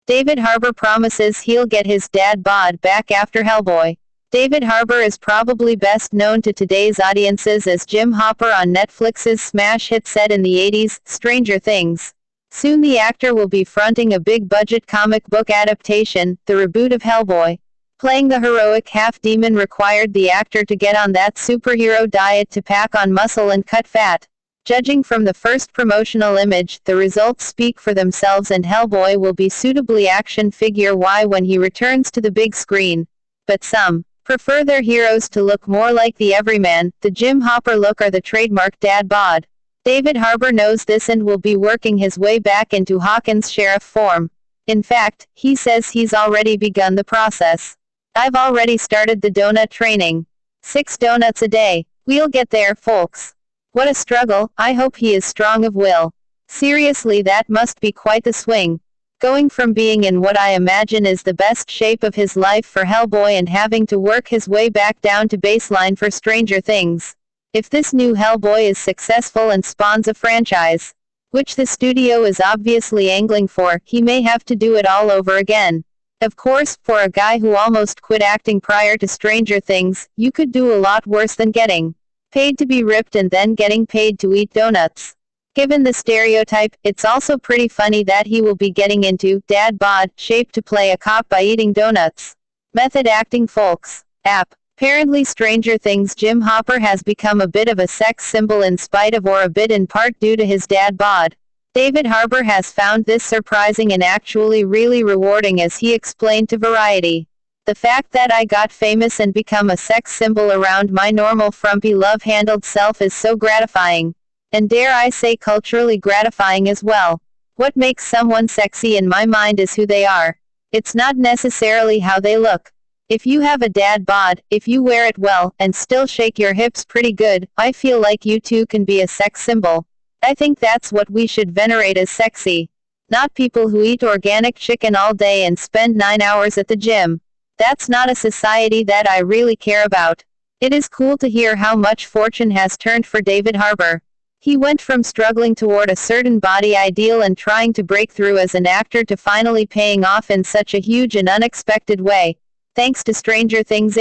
David Harbour promises he'll get his dad bod back after Hellboy. David Harbour is probably best known to today's audiences as Jim Hopper on Netflix's smash hit set in the 80s, Stranger Things. Soon the actor will be fronting a big-budget comic book adaptation, the reboot of Hellboy. Playing the heroic half-demon required the actor to get on that superhero diet to pack on muscle and cut fat. Judging from the first promotional image, the results speak for themselves, and Hellboy will be suitably action figure-y when he returns to the big screen. But some prefer their heroes to look more like the everyman. The Jim Hopper look or the trademark dad bod. David Harbour knows this and will be working his way back into Hawkins sheriff form. In fact, he says he's already begun the process. "I've already started the donut training. 6 donuts a day. We'll get there, folks." What a struggle. I hope he is strong of will. Seriously, that must be quite the swing. Going from being in what I imagine is the best shape of his life for Hellboy and having to work his way back down to baseline for Stranger Things. If this new Hellboy is successful and spawns a franchise, which the studio is obviously angling for, he may have to do it all over again. Of course, for a guy who almost quit acting prior to Stranger Things, you could do a lot worse than getting paid to be ripped and then getting paid to eat donuts. Given the stereotype, it's also pretty funny that he will be getting into dad bod shape to play a cop by eating donuts. Method acting, folks. Apparently Stranger Things Jim Hopper has become a bit of a sex symbol in spite of or a bit in part due to his dad bod. David Harbour has found this surprising and actually really rewarding, as he explained to Variety. "The fact that I got famous and become a sex symbol around my normal frumpy love-handled self is so gratifying. And dare I say culturally gratifying as well. What makes someone sexy in my mind is who they are. It's not necessarily how they look. If you have a dad bod, if you wear it well, and still shake your hips pretty good, I feel like you too can be a sex symbol. I think that's what we should venerate as sexy. Not people who eat organic chicken all day and spend 9 hours at the gym. That's not a society that I really care about." It is cool to hear how much fortune has turned for David Harbour. He went from struggling toward a certain body ideal and trying to break through as an actor to finally paying off in such a huge and unexpected way. Thanks to Stranger Things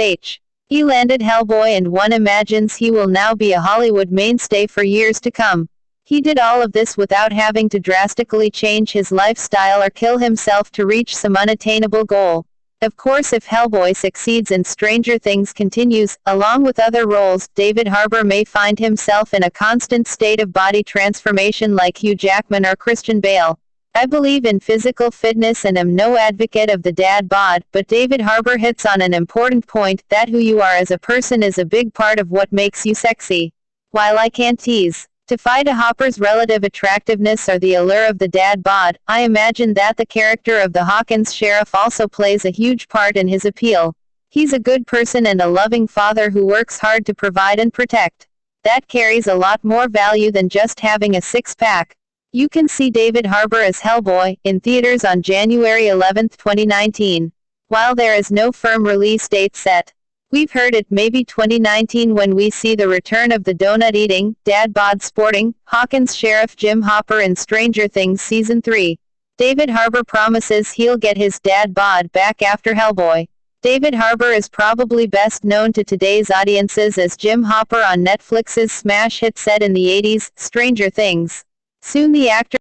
he landed Hellboy, and one imagines he will now be a Hollywood mainstay for years to come. He did all of this without having to drastically change his lifestyle or kill himself to reach some unattainable goal. Of course, if Hellboy succeeds and Stranger Things continues, along with other roles, David Harbour may find himself in a constant state of body transformation like Hugh Jackman or Christian Bale. I believe in physical fitness and am no advocate of the dad bod, but David Harbour hits on an important point, that who you are as a person is a big part of what makes you sexy. While I can't tease to fight a Hopper's relative attractiveness or the allure of the dad bod, I imagine that the character of the Hawkins sheriff also plays a huge part in his appeal. He's a good person and a loving father who works hard to provide and protect. That carries a lot more value than just having a six-pack. You can see David Harbour as Hellboy in theaters on January 11, 2019. While there is no firm release date set, we've heard it may be 2019 when we see the return of the donut-eating, dad bod sporting, Hawkins sheriff Jim Hopper in Stranger Things Season 3. David Harbour promises he'll get his dad bod back after Hellboy. David Harbour is probably best known to today's audiences as Jim Hopper on Netflix's smash hit set in the 80s, Stranger Things. Soon the actor